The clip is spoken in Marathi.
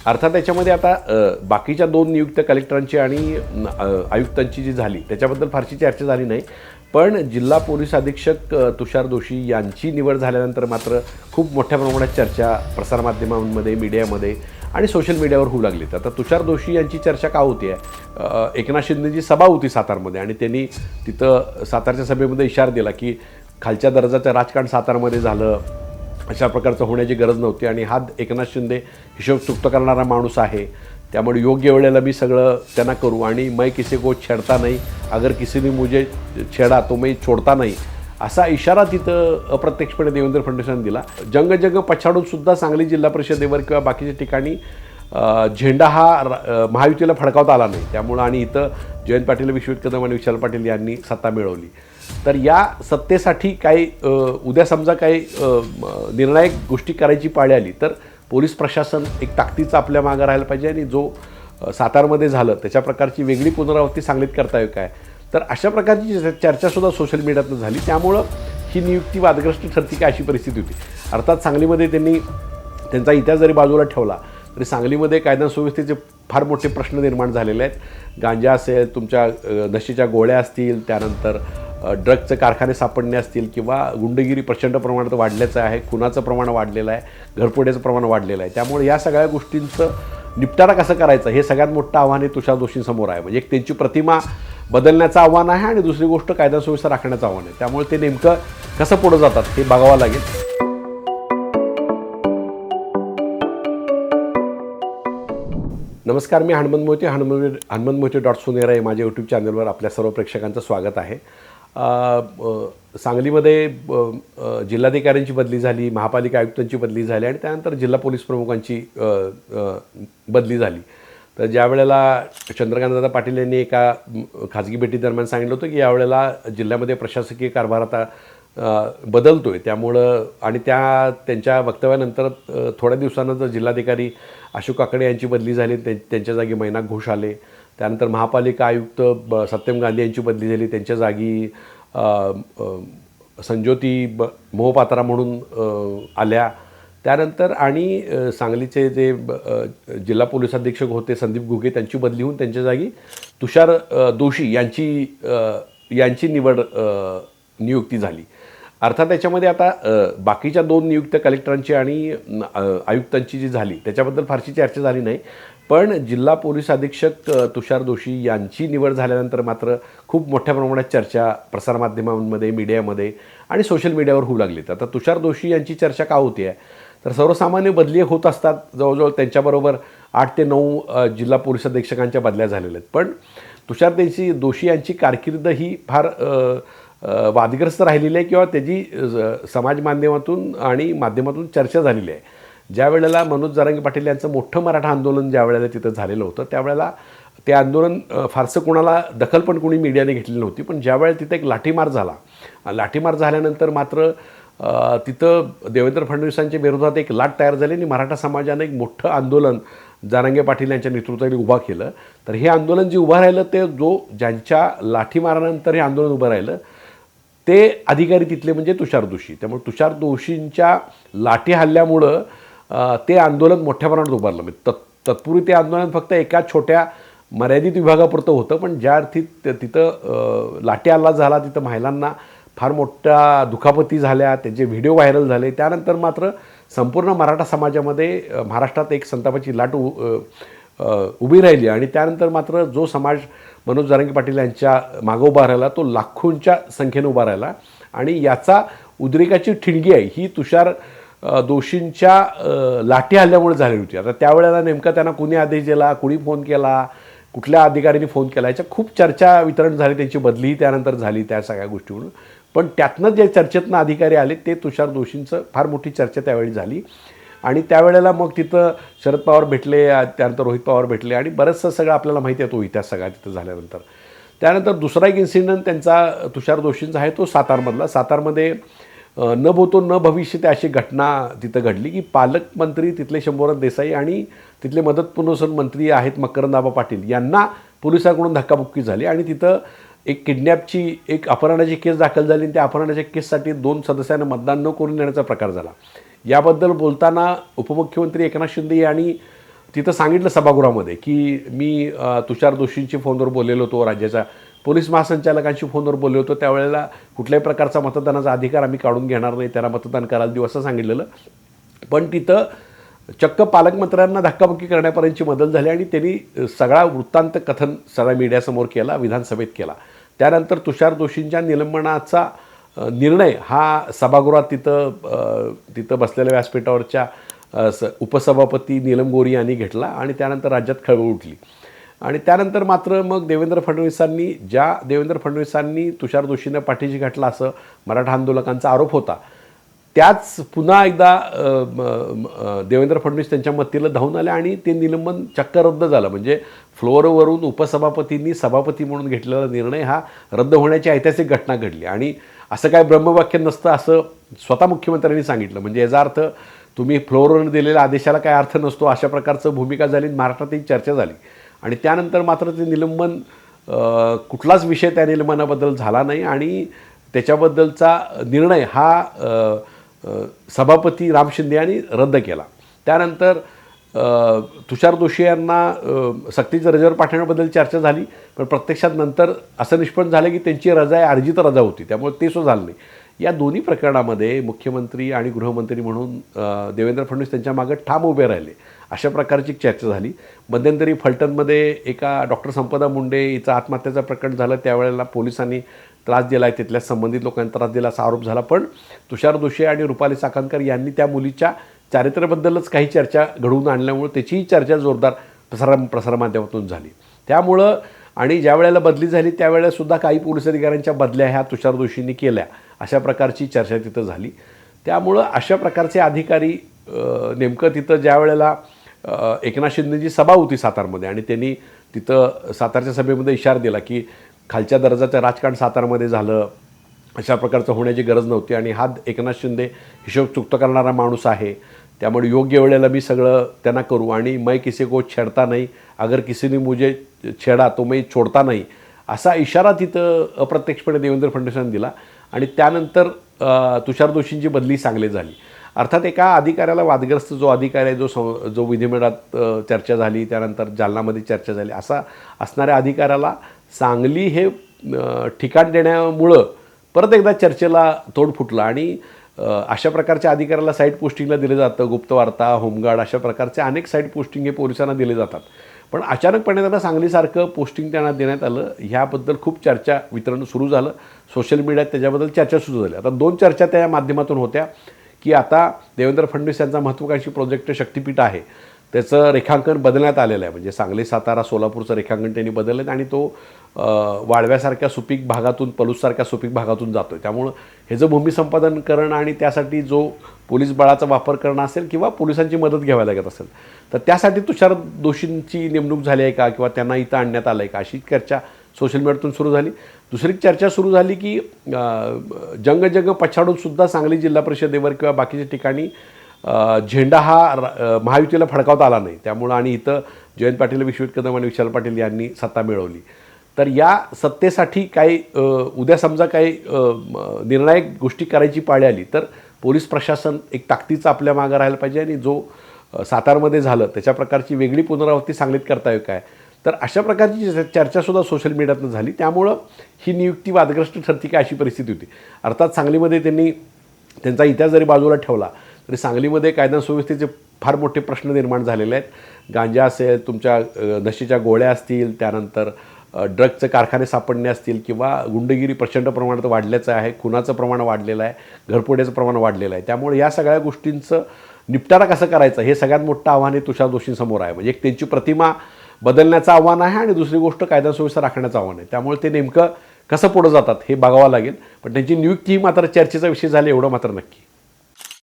अर्थात त्याच्यामध्ये आता बाकीच्या 2 नियुक्त कलेक्टरांची आणि आयुक्तांची जी झाली त्याच्याबद्दल फारशी चर्चा झाली नाही. पण जिल्हा पोलीस अधीक्षक तुषार दोशी यांची निवड झाल्यानंतर मात्र खूप मोठ्या प्रमाणात चर्चा प्रसारमाध्यमांमध्ये, मीडियामध्ये आणि सोशल मीडियावर होऊ लागली. आता तुषार दोशी यांची चर्चा का होती आहे? एकनाथ शिंदेची सभा होती सातारमध्ये आणि त्यांनी तिथं सातारच्या सभेमध्ये इशारा दिला की खालच्या दर्जाचं राजकारण सातारमध्ये झालं, अशा प्रकारचं होण्याची गरज नव्हती आणि हा एकनाथ शिंदे हिशोब चुकत करणारा माणूस आहे, त्यामुळे योग्य वेळेला मी सगळं त्यांना करू आणि मैं किसी को छेडता नाही, अगर किसी ने मुझे छेडा तो मैं छोडता नाही, असा इशारा तिथं अप्रत्यक्षपणे देवेंद्र फडणवीसांनी दिला. जंग पछाडूनसुद्धा सांगली जिल्हा परिषदेवर किंवा बाकीच्या ठिकाणी झेंडा हा महायुतीला फडकावता आला नाही. त्यामुळं आणि इथं जयंत पाटील, विश्वजित कदम आणि विशाल पाटील यांनी सत्ता मिळवली. तर या सत्तेसाठी काही उद्या समजा काही निर्णायक गोष्टी करायची पाळी आली तर पोलीस प्रशासन एक ताकदीचं आपल्या मागं राहायला पाहिजे आणि जो सातारमध्ये झालं त्याच्या प्रकारची वेगळी पुनरावृत्ती सांगलीत करता येईल काय, तर अशा प्रकारची चर्चासुद्धा सोशल मीडियातून झाली. त्यामुळं ही नियुक्ती वादग्रस्त ठरती काय अशी परिस्थिती होती. अर्थात सांगलीमध्ये त्यांनी त्यांचा इतिहास जरी बाजूला ठेवला तरी सांगलीमध्ये कायदा सुव्यवस्थेचे फार मोठे प्रश्न निर्माण झालेले आहेत. गांजा असेल, तुमच्या नशेच्या गोळ्या असतील, त्यानंतर ड्रगचे कारखाने सापडणे असतील किंवा गुंडगिरी प्रचंड प्रमाणात वाढल्याचं आहे, खुनाचं प्रमाण वाढलेलं आहे, घरफोड्याचं प्रमाण वाढलेलं आहे. त्यामुळे या सगळ्या गोष्टींचं निपटारा कसं करायचं हे सगळ्यात मोठं आव्हान हे तुषार दोशींसमोर आहे. म्हणजे एक त्यांची प्रतिमा बदलण्याचं आव्हान आहे आणि दुसरी गोष्ट कायदा सुव्यवस्था राखण्याचं आव्हान आहे. त्यामुळे ते नेमकं कसं पुढं जातात हे बघावं लागेल. नमस्कार, मी हनुमंत मोहिते, हनुमंत मोहिते .सुनेरा या माझ्या यूट्यूब चॅनलवर आपल्या सर्व प्रेक्षकांचं स्वागत आहे. सांगलीमध्ये जिल्हाधिकाऱ्यांची बदली झाली, महापालिका आयुक्तांची बदली झाली आणि त्यानंतर जिल्हा पोलीस प्रमुखांची बदली झाली. तर ज्या वेळेला चंद्रकांतदादा पाटील यांनी एका खाजगी भेटीदरम्यान सांगितलं होतं की यावेळेला जिल्ह्यामध्ये प्रशासकीय कारभार आता बदलतो आहे. त्यामुळं आणि त्यांच्या वक्तव्यानंतर थोड्या दिवसानंतर जिल्हाधिकारी अशोक काकडे यांची बदली झाली, त्यांच्या जागी मैनाक घोष आले. त्यानंतर महापालिका आयुक्त सत्यम गांधी यांची बदली झाली, त्यांच्या जागी संज्योती मोहपात्रा म्हणून आल्या. त्यानंतर आणि सांगलीचे जे जिल्हा पोलीस अधीक्षक होते संदीप घुगे त्यांची बदली होऊन त्यांच्या जागी तुषार दोशी यांची नियुक्ती झाली. अर्थात त्याच्यामध्ये आता बाकीच्या 2 नियुक्त कलेक्टरांची आणि आयुक्तांची जी झाली त्याच्याबद्दल फारशी चर्चा झाली नाही. पण जिल्हा पोलीस अधीक्षक तुषार दोशी यांची निवड झाल्यानंतर मात्र खूप मोठ्या प्रमाणात चर्चा प्रसारमाध्यमांमध्ये, मीडियामध्ये आणि सोशल मीडियावर होऊ लागली. आता तुषार दोशी यांची चर्चा का होती आहे तर सर्वसामान्य बदली होत असतात. जवळजवळ त्यांच्याबरोबर 8 ते 9 जिल्हा पोलीस अधीक्षकांच्या बदल्या झालेल्या आहेत. पण तुषार दोशी यांची कारकीर्द ही फार वादग्रस्त राहिलेली आहे किंवा त्याची समाज माध्यमातून आणि माध्यमातून चर्चा झालेली आहे. ज्या वेळेला मनोज जरांगे पाटील यांचं मोठं मराठा आंदोलन ज्या वेळेला तिथं झालेलं होतं त्यावेळेला ते आंदोलन फारसं कोणाला दखल पण कोणी मीडियाने घेतलेली नव्हती. पण ज्यावेळेला तिथं एक लाठीमार झाल्यानंतर मात्र तिथं देवेंद्र फडणवीसांच्या विरोधात एक लाट तयार झाली आणि मराठा समाजानं एक मोठं आंदोलन जरांगे पाटील यांच्या नेतृत्वाने उभा केलं. तर हे आंदोलन जे उभं राहिलं ते ज्यांच्या लाठीमारानंतर हे आंदोलन उभं राहिलं ते अधिकारी तिथले म्हणजे तुषार दोशी. त्यामुळे तुषार दोशींच्या लाठी हल्ल्यामुळं ते आंदोलन मोठ्या प्रमाणात उभारलं. म्हणजे तत्पूर्वी ते आंदोलन फक्त एका छोट्या मर्यादित विभागापुरतं होतं. पण ज्या अर्थी तिथं लाठी हल्ला झाला तिथं महिलांना फार मोठ्या दुखापती झाल्या, त्याचे व्हिडिओ व्हायरल झाले. त्यानंतर मात्र संपूर्ण मराठा समाजामध्ये महाराष्ट्रात एक संतापाची लाट उभी राहिली आणि त्यानंतर मात्र जो समाज मनोज जरांगे पाटील यांच्या मागं उभा राहिला तो लाखोंच्या संख्येने उभा राहिला आणि याचा उद्रेकाची ठिणगी आहे ही तुषार दोशींच्या लाठी हल्ल्यामुळे झालेली होती. आता त्यावेळेला नेमका त्यांना कुणी आदेश दिला, कुणी फोन केला, कुठल्या अधिकाऱ्यांनी फोन केला याच्या खूप चर्चा वितरण झाली. त्यांची बदलीही त्यानंतर झाली त्या सगळ्या गोष्टीवरून. पण त्यातनं जे चर्चेतनं अधिकारी आले ते तुषार दोशींचं फार मोठी चर्चा त्यावेळी झाली आणि त्यावेळेला मग तिथं शरद पवार भेटले, त्यानंतर रोहित पवार भेटले आणि बरंचसं सगळं आपल्याला माहिती आहे तो इतिहास सगळा तिथं झाल्यानंतर. त्यानंतर दुसरा एक इन्सिडेंट त्यांचा तुषार दोशींचा आहे तो सातारमध्ये न भूतो न भविष्यते अशी घटना तिथं घडली की पालकमंत्री तिथले शंभूराज देसाई आणि तिथले मदत पुनर्वसन मंत्री आहेत मकरंद आबा पाटील यांना पोलिसांकडून धक्काबुक्की झाली आणि तिथं एक किडनॅपची एक अपहरणाची केस दाखल झाली आणि त्या अपहरणाच्या केससाठी 2 सदस्यांना मतदान न करून देण्याचा प्रकार झाला. याबद्दल बोलताना उपमुख्यमंत्री एकनाथ शिंदे यांनी तिथं सांगितलं सभागृहामध्ये की मी तुषार दोषींची फोनवर बोललेलो होतो, राज्याच्या पोलीस महासंचालकांशी फोनवर बोललो होतो, त्यावेळेला कुठल्याही प्रकारचा मतदानाचा अधिकार आम्ही काढून घेणार नाही, त्याला मतदान करायला देऊ असं सांगितलेलं. पण तिथं चक्क पालकमंत्र्यांना धक्काबुक्की करण्यापर्यंतची मदत झाली आणि त्यांनी सगळा वृत्तांत कथन सगळ्या मीडियासमोर केला, विधानसभेत केला. त्यानंतर तुषार दोषींच्या निलंबनाचा निर्णय हा सभागृहात तिथं बसलेल्या व्यासपीठावरच्या उपसभापती नीलम गोरी यांनी घेतला आणि त्यानंतर राज्यात खळबळ उठली. आणि त्यानंतर मात्र मग देवेंद्र फडणवीसांनी तुषार दोषींना पाठीशी घातला असं मराठा आंदोलकांचा आरोप होता, त्याच पुन्हा एकदा देवेंद्र फडणवीस त्यांच्या मतीला धावून आले आणि ते निलंबन चक्क रद्द झालं. म्हणजे फ्लोअरवरून उपसभापतींनी सभापती म्हणून घेतलेला निर्णय हा रद्द होण्याची ऐतिहासिक घटना घडली. आणि असं काय ब्रह्मवाक्य नसतं असं स्वतः मुख्यमंत्र्यांनी सांगितलं. म्हणजे याचा अर्थ तुम्ही फ्लोअरवरून दिलेल्या आदेशाला काय अर्थ नसतो अशा प्रकारचं भूमिका झाली, महाराष्ट्रात एक चर्चा झाली. आणि त्यानंतर मात्र ते निलंबन कुठलाच विषय त्या निलंबनाबद्दल झाला नाही आणि त्याच्याबद्दलचा निर्णय हा सभापती राम शिंदे यांनी रद्द केला. त्यानंतर तुषार दोषी यांना सक्तीचं रजेवर पाठवण्याबद्दल चर्चा झाली, पण प्रत्यक्षात नंतर असं निष्पन्न झालं की त्यांची रजा आहे अर्जित रजा होती, त्यामुळे ते सुद्धा झालं नाही. या दोन्ही प्रकरणामध्ये मुख्यमंत्री आणि गृहमंत्री म्हणून देवेंद्र फडणवीस त्यांच्या मागे ठाम उभे राहिले अशा प्रकारची चर्चा झाली. मध्यंतरी फलटणमध्ये एका डॉक्टर संपदा मुंडे हिचं आत्महत्येचं प्रकरण झालं, त्यावेळेला पोलिसांनी त्रास दिला आहे, तिथल्या संबंधित लोकांनी त्रास दिला असा आरोप झाला. पण तुषार दोषी आणि रुपाली चाकणकर यांनी त्या मुलीच्या चारित्र्याबद्दलच काही चर्चा घडवून आणल्यामुळे त्याचीही चर्चा जोरदार प्रसारमाध्यमातून झाली. त्यामुळं आणि ज्या वेळेला बदली झाली त्यावेळेलासुद्धा काही पोलीस अधिकाऱ्यांच्या बदल्या ह्या तुषार दोषींनी केल्या अशा प्रकारची चर्चा तिथं झाली. त्यामुळं अशा प्रकारचे अधिकारी नेमकं तिथं ज्या वेळेला एकनाथ शिंदेची सभा होती सातारमध्ये आणि त्यांनी तिथं सातारच्या सभेमध्ये इशारा दिला की खालच्या दर्जाचं राजकारण सातारमध्ये झालं, अशा प्रकारचं होण्याची गरज नव्हती आणि हा एकनाथ शिंदे हिशोब चुकता करणारा माणूस आहे, त्यामुळे योग्य वेळेला मी सगळं त्यांना करू आणि मैं किसी को छेडता नाही, अगर किसी ने मुझे छेडा तो मैं छोडता नाही असा इशारा तिथं अप्रत्यक्षपणे देवेंद्र फडणवीसांनी दिला. आणि त्यानंतर तुषार दोषींची बदली सांगली झाली. अर्थात एका अधिकाऱ्याला वादग्रस्त जो अधिकारी आहे जो विधिमंडळात चर्चा झाली, त्यानंतर जालनामध्ये चर्चा झाली, असा असणाऱ्या अधिकाऱ्याला सांगली हे ठिकाण देण्यामुळं परत एकदा चर्चेला तोड फुटला आणि अशा प्रकारच्या अधिकाऱ्याला साईट पोस्टिंगला दिलं जातं. गुप्तवार्ता, होमगार्ड अशा प्रकारचे अनेक साईट पोस्टिंग हे पोलिसांना दिले जातात. पण अचानकपणे त्यांना सांगलीसारखं पोस्टिंग त्यांना देण्यात आलं, ह्याबद्दल खूप चर्चा वितरण सुरू झालं. सोशल मीडियात त्याच्याबद्दल चर्चा सुरू झाली. आता दोन चर्चा त्या माध्यमातून होत्या की आता देवेंद्र फडणवीस यांचा महत्त्वाकांक्षी प्रोजेक्ट शक्तिपीठ आहे, त्याचं रेखांकन बदलण्यात आलेलं आहे. म्हणजे सांगली, सातारा, सोलापूरचं रेखांकन त्यांनी बदललं आहे आणि तो वाळव्यासारख्या सुपीक भागातून, पलूससारख्या सुपीक भागातून जातो आहे. त्यामुळं ह्याचं भूमिसंपादन करणं आणि त्यासाठी जो पोलीस बळाचा वापर करणं असेल किंवा पोलिसांची मदत घ्यावी लागत असेल तर त्यासाठी तुषार दोषींची नेमणूक झाली आहे का किंवा त्यांना इथं आणण्यात आलं आहे का अशी चर्चा सोशल मीडियातून सुरू झाली. दुसरी चर्चा सुरू झाली की जंग पछाडूनसुद्धा सांगली जिल्हा परिषदेवर किंवा बाकीच्या ठिकाणी झेंडा हा महायुतीला फडकावता आला नाही, त्यामुळं आणि इथं जयंत पाटील, विश्वजित कदम आणि विशाल पाटील यांनी सत्ता मिळवली. तर या सत्तेसाठी काही उद्या समजा काही निर्णायक गोष्टी करायची पाळी आली तर पोलीस प्रशासन एक ताकदीचं आपल्या मागं राहायला पाहिजे आणि जो सातारमध्ये झालं त्याच्या प्रकारची वेगळी पुनरावृत्ती सांगलीत करता येईल काय, तर अशा प्रकारची चर्चासुद्धा सोशल मीडियातून झाली. त्यामुळं ही नियुक्ती वादग्रस्त ठरती काय अशी परिस्थिती होती. अर्थात सांगलीमध्ये त्यांनी त्यांचा इतिहास जरी बाजूला ठेवला तरी सांगलीमध्ये कायदा सुव्यवस्थेचे फार मोठे प्रश्न निर्माण झालेले आहेत. गांजा असेल, तुमच्या नशेच्या गोळ्या असतील, त्यानंतर ड्रगचे कारखाने सापडणे असतील किंवा गुंडगिरी प्रचंड प्रमाणात वाढल्याचं आहे, खुनाचं प्रमाण वाढलेलं आहे, घरफोड्याचं प्रमाण वाढलेलं आहे. त्यामुळे या सगळ्या गोष्टींचं निपटारा कसं करायचं हे सगळ्यात मोठं आव्हान हे तुषार दोषींसमोर आहे. म्हणजे एक त्यांची प्रतिमा बदलण्याचं आव्हान आहे आणि दुसरी गोष्ट कायदा सुव्यवस्था राखण्याचं आव्हान आहे. त्यामुळे ते नेमकं कसं पुढं जातात हे बघावं लागेल. पण त्यांची नियुक्ती मात्र चर्चेचा विषय झाली एवढं मात्र नक्की.